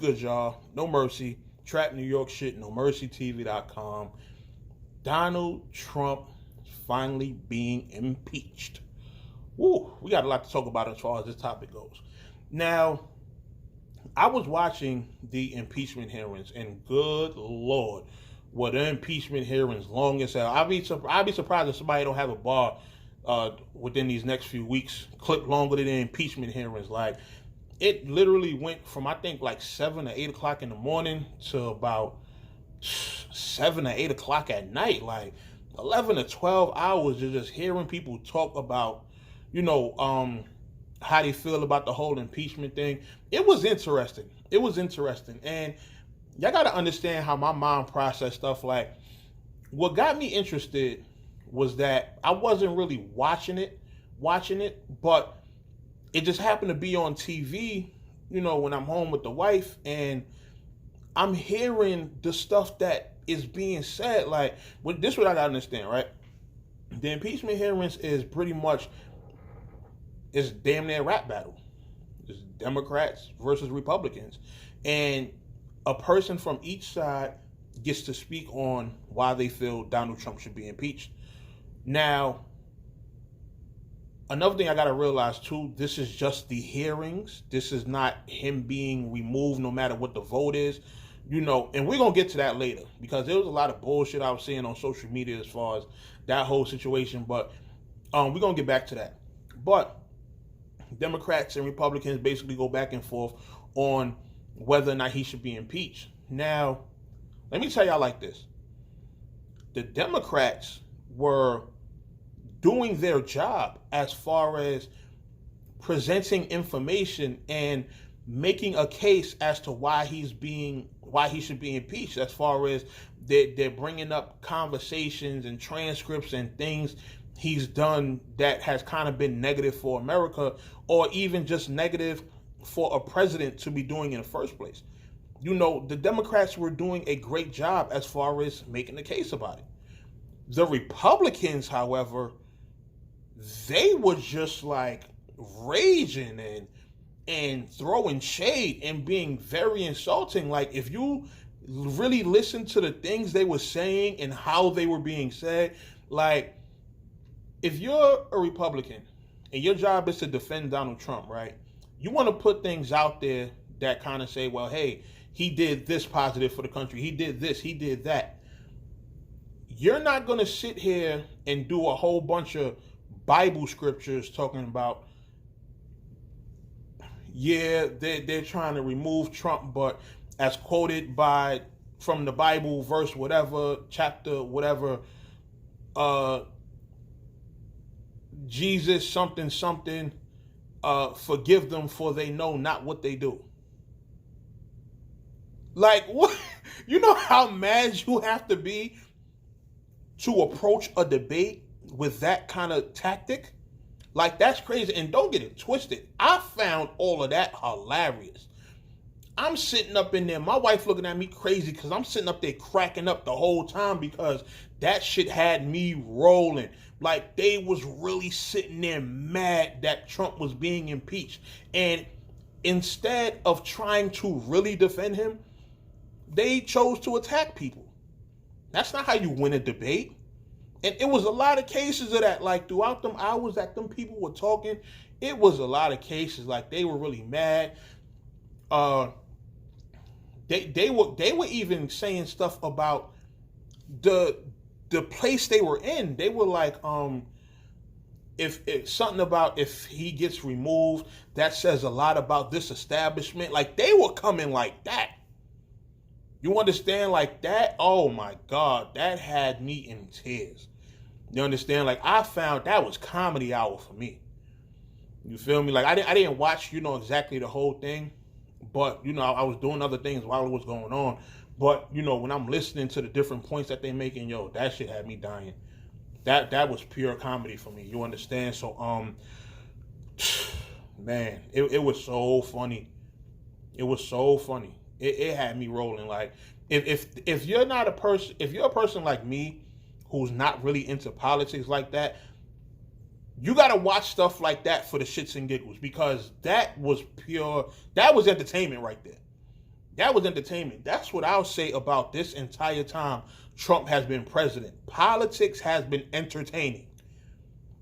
good, y'all? No Mercy, Trap New York shit, NoMercyTV.com. Donald Trump finally being impeached. Woo, we got a lot to talk about as far as this topic goes. Now, I was watching the impeachment hearings, and good Lord, were the impeachment hearings long as hell. I'd be surprised if somebody don't have a bar within these next few weeks, clip longer than the impeachment hearings. Like, it literally went from, I think, like 7 or 8 o'clock in the morning to about 7 or 8 o'clock at night. Like, 11 to 12 hours of just hearing people talk about, how they feel about the whole impeachment thing. It was interesting. And y'all got to understand how my mind processed stuff. Like, what got me interested was that I wasn't really watching it, but it just happened to be on TV, when I'm home with the wife, and I'm hearing the stuff that is being said. Like, this is what I got to understand, right? The impeachment hearings is pretty much, it's damn near a rap battle. It's Democrats versus Republicans. And a person from each side gets to speak on why they feel Donald Trump should be impeached. Now, another thing I got to realize too, this is just the hearings. This is not him being removed no matter what the vote is. And we're going to get to that later, because there was a lot of bullshit I was seeing on social media as far as that whole situation. But we're going to get back to that. But Democrats and Republicans basically go back and forth on whether or not he should be impeached. Now, let me tell y'all like this. The Democrats were doing their job as far as presenting information and making a case as to why he should be impeached, as far as they're bringing up conversations and transcripts and things he's done that has kind of been negative for America, or even just negative for a president to be doing in the first place. The Democrats were doing a great job as far as making the case about it. The Republicans, however, they were just like raging and throwing shade and being very insulting. Like, if you really listen to the things they were saying and how they were being said, like, if you're a Republican and your job is to defend Donald Trump, right? You want to put things out there that kind of say, well, hey, he did this positive for the country. He did this, he did that. You're not going to sit here and do a whole bunch of Bible scriptures talking about, yeah, they're trying to remove Trump, but as quoted from the Bible, verse whatever, chapter whatever, Jesus something, forgive them for they know not what they do. Like, what? You know how mad you have to be to approach a debate with that kind of tactic? Like, that's crazy. And don't get it twisted, I found all of that hilarious. I'm sitting up in there, my wife looking at me crazy because I'm sitting up there cracking up the whole time, because that shit had me rolling. Like, they was really sitting there mad that Trump was being impeached. And instead of trying to really defend him, they chose to attack people. That's not how you win a debate. And it was a lot of cases of that. Like, throughout them hours that them people were talking, it was a lot of cases. Like, they were really mad. They were even saying stuff about the place they were in. They were like, if something about if he gets removed, that says a lot about this establishment. Like, they were coming like that. You understand? Like that? Oh my God, that had me in tears. You understand? Like, I found that was comedy hour for me. You feel me? Like, I didn't watch, exactly the whole thing, but, I was doing other things while it was going on. But, when I'm listening to the different points that they making, that shit had me dying. That was pure comedy for me. You understand? So, man, it was so funny. It was so funny. It had me rolling. Like, if you're not a person, if you're a person like me who's not really into politics like that, you got to watch stuff like that for the shits and giggles, because that was entertainment right there. That was entertainment. That's what I'll say about this entire time Trump has been president. Politics has been entertaining.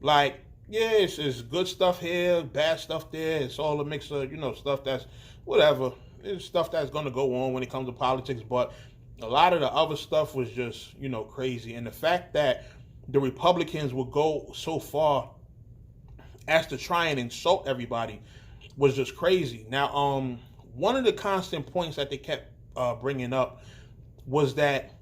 Like, yeah, it's good stuff here, bad stuff there. It's all a mix of, stuff that's whatever. It's stuff that's going to go on when it comes to politics. But a lot of the other stuff was just, crazy. And the fact that the Republicans would go so far as to try and insult everybody was just crazy. Now, one of the constant points that they kept bringing up was that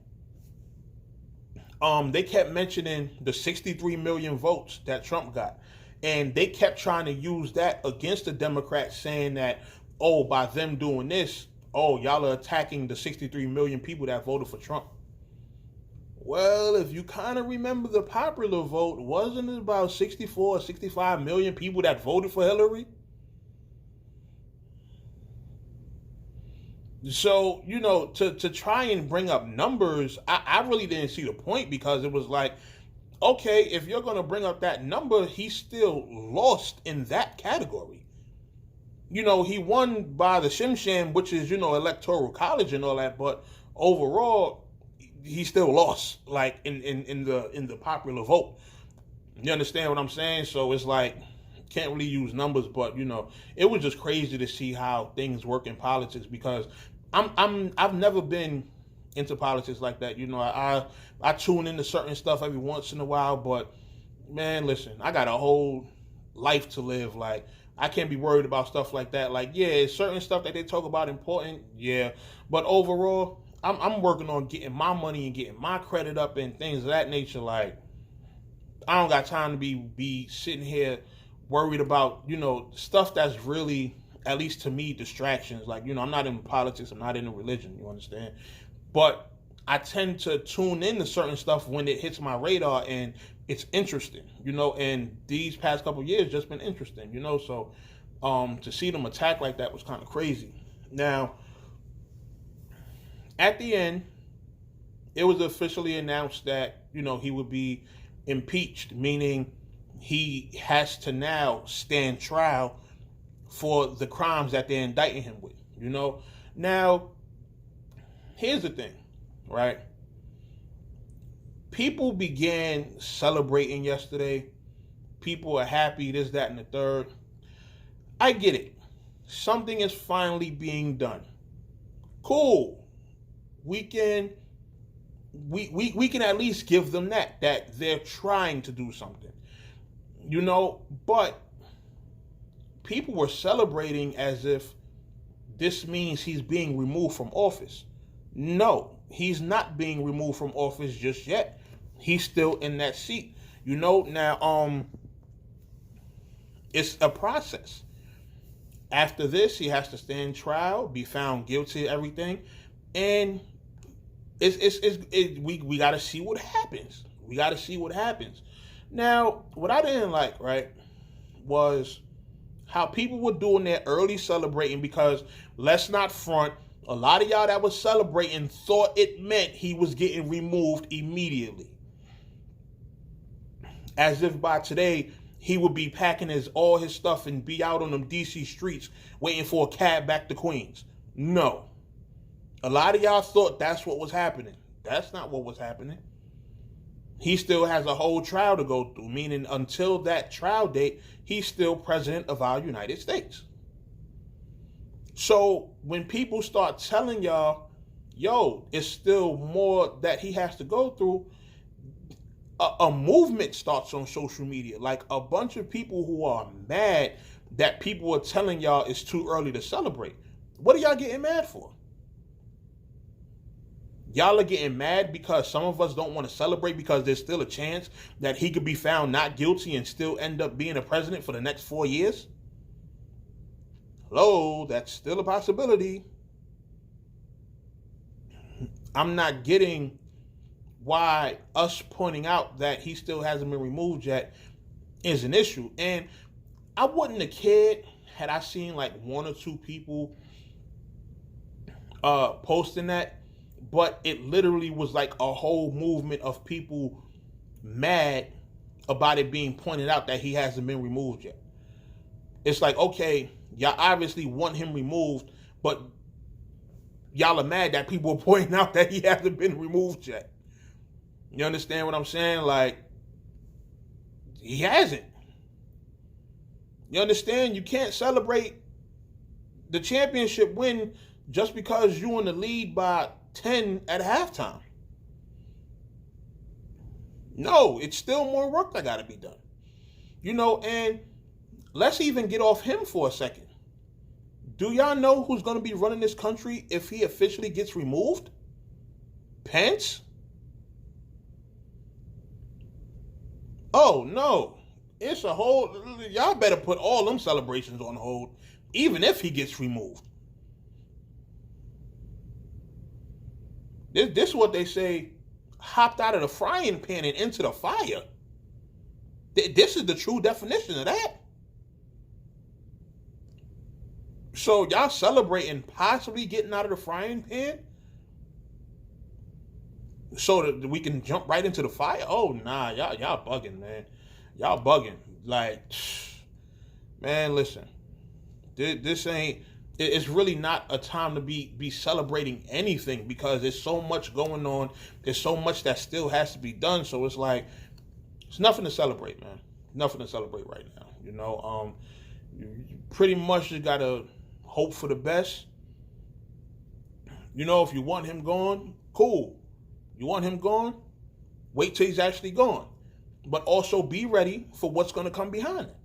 they kept mentioning the 63 million votes that Trump got. And they kept trying to use that against the Democrats, saying that, oh, by them doing this, oh, y'all are attacking the 63 million people that voted for Trump. Well, if you kind of remember the popular vote, wasn't it about 64 or 65 million people that voted for Hillary? So, to try and bring up numbers, I really didn't see the point, because it was like, okay, if you're going to bring up that number, he still lost in that category. He won by the Shim Sham, which is, electoral college and all that, but overall, he still lost, like, in the popular vote. You understand what I'm saying? So it's like, can't really use numbers, but, it was just crazy to see how things work in politics, because I've never been into politics like that. I tune into certain stuff every once in a while, but man, listen, I got a whole life to live. Like, I can't be worried about stuff like that. Like, yeah, certain stuff that they talk about important, yeah, but overall, I'm working on getting my money and getting my credit up and things of that nature. Like, I don't got time to be sitting here worried about, stuff that's really, at least to me, distractions. Like, I'm not in politics, I'm not into religion, you understand? But I tend to tune into certain stuff when it hits my radar and it's interesting, and these past couple of years just been interesting, so to see them attack like that was kind of crazy. Now, at the end, it was officially announced that, he would be impeached, meaning he has to now stand trial for the crimes that they're indicting him with, Now, here's the thing, right? People began celebrating yesterday. People are happy, this, that, and the third. I get it. Something is finally being done. Cool. We can at least give them that they're trying to do something. But people were celebrating as if this means he's being removed from office. No, he's not being removed from office just yet. He's still in that seat. Now, it's a process. After this, he has to stand trial, be found guilty of everything, and we got to see what happens. We got to see what happens. Now, what I didn't like, right, was how people were doing their early celebrating, because let's not front, a lot of y'all that was celebrating thought it meant he was getting removed immediately. As if by today, he would be packing all his stuff and be out on them DC streets waiting for a cab back to Queens. No. A lot of y'all thought that's what was happening. That's not what was happening. He still has a whole trial to go through, meaning until that trial date, he's still president of our United States. So when people start telling y'all, yo, it's still more that he has to go through, a movement starts on social media. Like a bunch of people who are mad that people are telling y'all it's too early to celebrate. What are y'all getting mad for? Y'all are getting mad because some of us don't want to celebrate because there's still a chance that he could be found not guilty and still end up being a president for the next 4 years? Hello, that's still a possibility. I'm not getting why us pointing out that he still hasn't been removed yet is an issue. And I wouldn't have cared had I seen like one or two people posting that, but it literally was like a whole movement of people mad about it being pointed out that he hasn't been removed yet. It's like, okay, y'all obviously want him removed, but y'all are mad that people are pointing out that he hasn't been removed yet. You understand what I'm saying? Like, he hasn't. You understand? You can't celebrate the championship win just because you in the lead by 10 at halftime. No, it's still more work that got to be done. You know, and let's even get off him for a second. Do y'all know who's going to be running this country if he officially gets removed? Pence? Oh, no. It's a whole... Y'all better put all them celebrations on hold, even if he gets removed. This is what they say, hopped out of the frying pan and into the fire. This is the true definition of that. So y'all celebrating possibly getting out of the frying pan so that we can jump right into the fire? Oh, nah, y'all bugging, man. Y'all bugging. Like, man, listen. This ain't... It's really not a time to be celebrating anything because there's so much going on. There's so much that still has to be done. So it's like, it's nothing to celebrate, man. Nothing to celebrate right now. You know, you pretty much just got to hope for the best. You know, if you want him gone, cool. You want him gone, wait till he's actually gone. But also be ready for what's going to come behind it.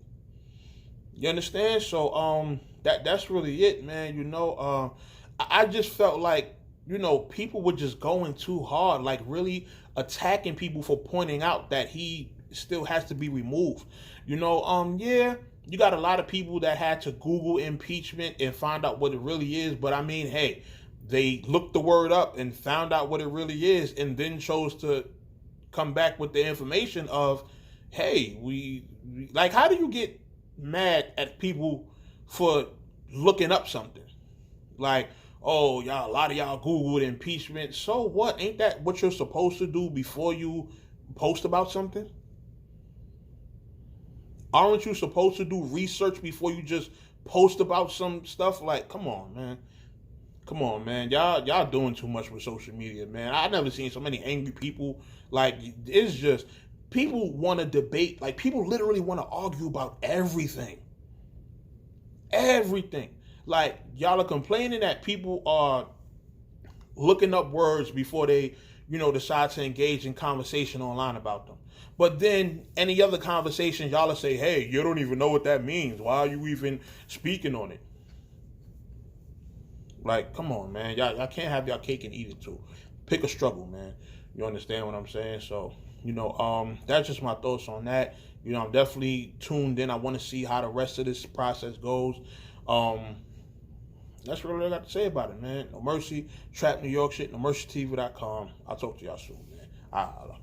You understand? So, that's really it, man. You know, I just felt like, you know, people were just going too hard, like really attacking people for pointing out that he still has to be removed. You know, yeah, you got a lot of people that had to Google impeachment and find out what it really is. But I mean, hey, they looked the word up and found out what it really is and then chose to come back with the information of, hey, we like, how do you get mad at people for looking up something? Like, oh, y'all, a lot of y'all Googled impeachment. So what? Ain't that what you're supposed to do before you post about something? Aren't you supposed to do research before you just post about some stuff? Like, come on, man. Come on, man. Y'all doing too much with social media, man. I've never seen so many angry people. Like, it's just, people want to debate. Like, people literally want to argue about everything. Everything. Like, y'all are complaining that people are looking up words before they, you know, decide to engage in conversation online about them. But then any other conversation, y'all will say, hey, you don't even know what that means. Why are you even speaking on it? Like, come on, man. Y'all can't have y'all cake and eat it too. Pick a struggle, man. You understand what I'm saying? So, you know, that's just my thoughts on that. You know, I'm definitely tuned in. I want to see how the rest of this process goes. That's really all I got to say about it, man. No Mercy, Trap New York shit, NoMercyTV.com. I'll talk to y'all soon, man. All right.